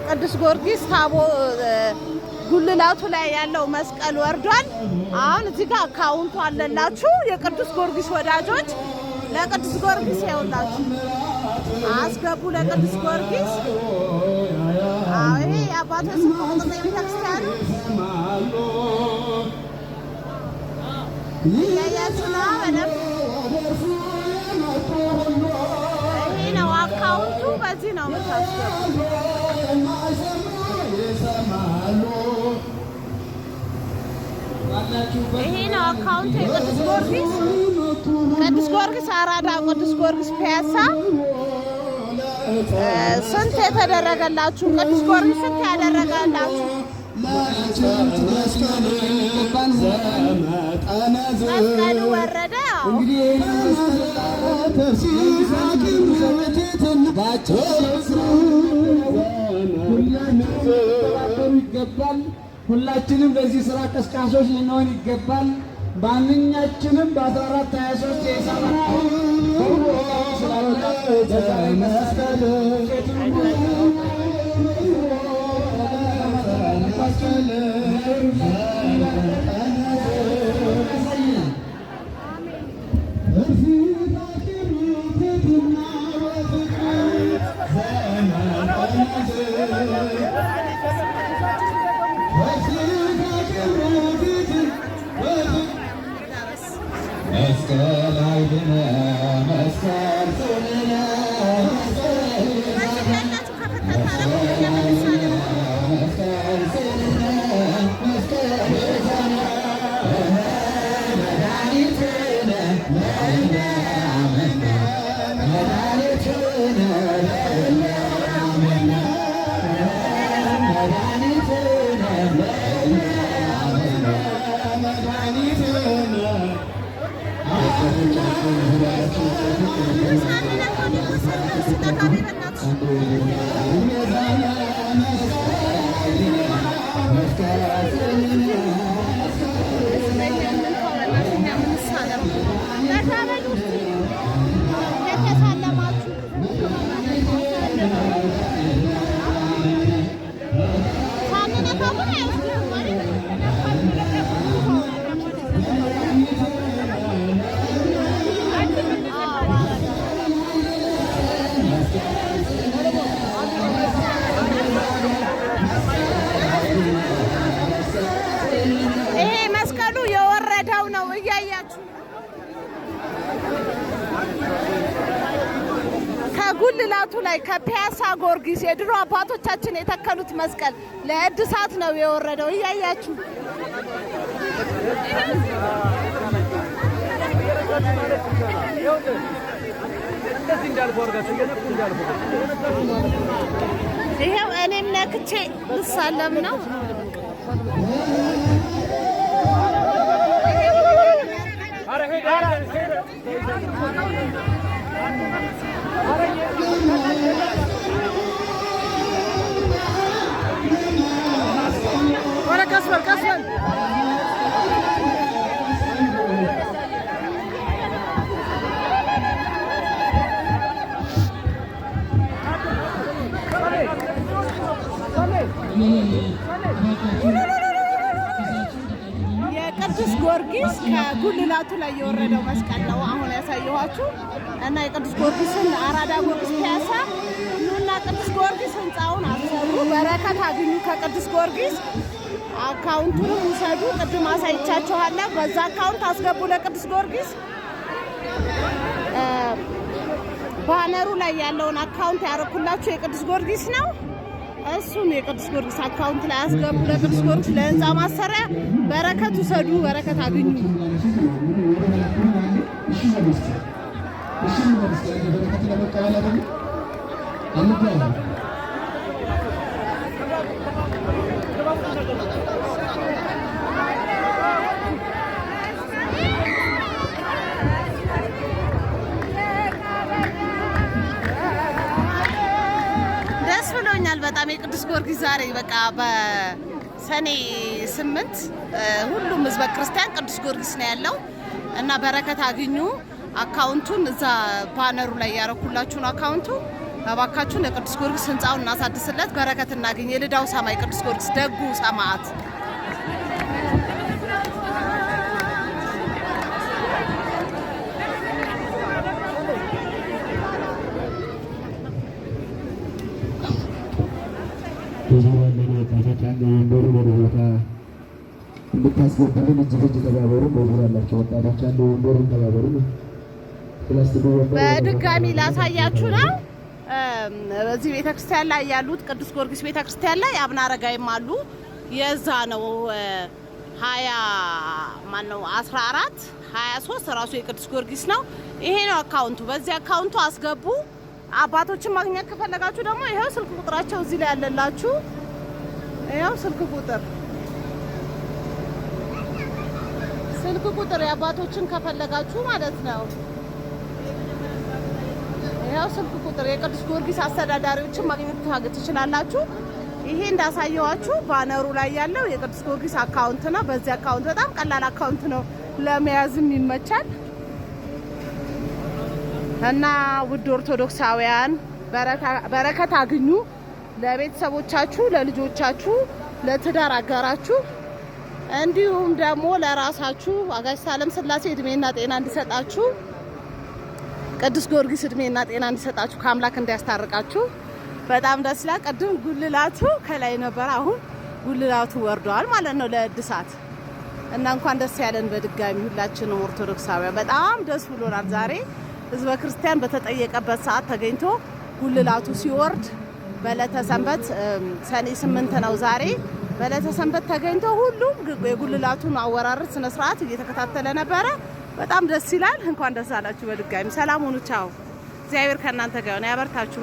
ቅዱስ ጊዮርጊስ ታቦ ጉልላቱ ላይ ያለው መስቀል ወርዷል። አሁን እዚህ ጋር አካውንቱ አለላችሁ የቅዱስ ጊዮርጊስ ወዳጆች ለቅዱስ ጊዮርጊስ ያውላችሁ አስገቡ ለቅዱስ ጊዮርጊስ። ይሄ የአባቶች ቁጥር ቤተክርስቲያን ያያችሁና በደንብ ይሄ ነው አካውንቱ። በዚህ ነው የምታስገቡ። ይሄ ነው አካውንቱ የቅዱስ ጊዮርጊስ። ቅዱስ ጊዮርጊስ አራዳ፣ ቅዱስ ጊዮርጊስ ፒያሳ። ስንት የተደረገላችሁ ቅዱስ ጊዮርጊስ ስንት ያደረገላችሁ መስቀሉ ወረደ። ይገባል። ሁላችንም ለዚህ ስራ ቀስቃሾች ልንሆን ይገባል። ማንኛችንም በ1423 የሰማና ጉልላቱ ላይ ከፒያሳ ጊዮርጊስ የድሮ አባቶቻችን የተከሉት መስቀል ለእድሳት ነው የወረደው። እያያችሁ ይሄው እኔም ነክቼ ልሳለም ነው። كسبل የቅዱስ ጊዮርጊስ ከጉልላቱ ላይ የወረደው መስቀል ነው አሁን ያሳየኋችሁ እና የቅዱስ ጊዮርጊስን አራዳ ጊዮርጊስ ፒያሳ እና ቅዱስ ጊዮርጊስ ህንጻውን አሰሩ። በረከት አግኙ ከቅዱስ ጊዮርጊስ። አካውንቱን ውሰዱ። ቅድም አሳይቻችኋለሁ። በዛ አካውንት አስገቡ ለቅዱስ ጊዮርጊስ። ባነሩ ላይ ያለውን አካውንት ያረኩላችሁ የቅዱስ ጊዮርጊስ ነው። እሱን የቅዱስ ጊዮርጊስ አካውንት ላይ አስገቡ ለቅዱስ ጊዮርጊስ ለህንጻ ማሰሪያ። በረከት ውሰዱ፣ በረከት አግኙ። ደስ ብሎኛል በጣም የቅዱስ ጊዮርጊስ ዛሬ በቃ በሰኔ 8 ሁሉም ህዝበ ክርስቲያን ቅዱስ ጊዮርጊስ ነው ያለው እና በረከት አግኙ። አካውንቱን እዛ ባነሩ ላይ ያረኩላችሁ ነው አካውንቱ። እባካችሁን ለቅዱስ ጊዮርጊስ ህንጻውን እናሳድስለት፣ በረከት እናገኝ። የልዳው ሰማይ ቅዱስ ጊዮርጊስ ደጉ ሰማዕት እንድታስገቡልን እጅግ ተባበሩ። በዙር ያላቸው ወጣቶች አሉ፣ ወንበሩን ተባበሩ። በድጋሚ ላሳያችሁ ነው። በዚህ ቤተክርስቲያን ላይ ያሉት ቅዱስ ጊዮርጊስ ቤተክርስቲያን ላይ አቡነ አረጋዊም አሉ። የዛ ነው 14 23 ራሱ የቅዱስ ጊዮርጊስ ነው። ይሄ ነው አካውንቱ። በዚህ አካውንቱ አስገቡ። አባቶችን ማግኘት ከፈለጋችሁ ደግሞ ይሄው ስልክ ቁጥራቸው እዚህ ላይ ያለላችሁ። ይሄው ስልክ ቁጥር የአባቶችን ከፈለጋችሁ ማለት ነው። ይሄው ስልክ ቁጥር የቅዱስ ጊዮርጊስ አስተዳዳሪዎችን ማግኘት ትችላላችሁ። ይሄ እንዳሳየዋችሁ ባነሩ ላይ ያለው የቅዱስ ጊዮርጊስ አካውንት ነው። በዚህ አካውንት በጣም ቀላል አካውንት ነው፣ ለመያዝም ይመቻል። እና ውድ ኦርቶዶክሳውያን በረከት አግኙ። ለቤተሰቦቻችሁ፣ ለልጆቻችሁ፣ ለትዳር አጋራችሁ እንዲሁም ደግሞ ለራሳችሁ አጋዕዝተ ዓለም ሥላሴ እድሜና ጤና እንዲሰጣችሁ፣ ቅዱስ ጊዮርጊስ እድሜና ጤና እንዲሰጣችሁ፣ ከአምላክ እንዲያስታርቃችሁ። በጣም ደስ ይላል። ቅድም ጉልላቱ ከላይ ነበር፣ አሁን ጉልላቱ ወርደዋል ማለት ነው ለእድሳት። እና እንኳን ደስ ያለን በድጋሚ ሁላችንም ኦርቶዶክሳውያን በጣም ደስ ብሎናል። ዛሬ ህዝበ ክርስቲያን በተጠየቀበት ሰዓት ተገኝቶ ጉልላቱ ሲወርድ በዕለተ ሰንበት ሰኔ 8 ነው ዛሬ። በዕለተ ሰንበት ተገኝቶ ሁሉም የጉልላቱን አወራረድ ስነ ስርዓት እየተከታተለ ነበረ። በጣም ደስ ይላል። እንኳን ደስ አላችሁ በድጋሚ። ሰላም ሁኑ። ቻው። እግዚአብሔር ከእናንተ ጋር ነው፣ ያበርታችሁ።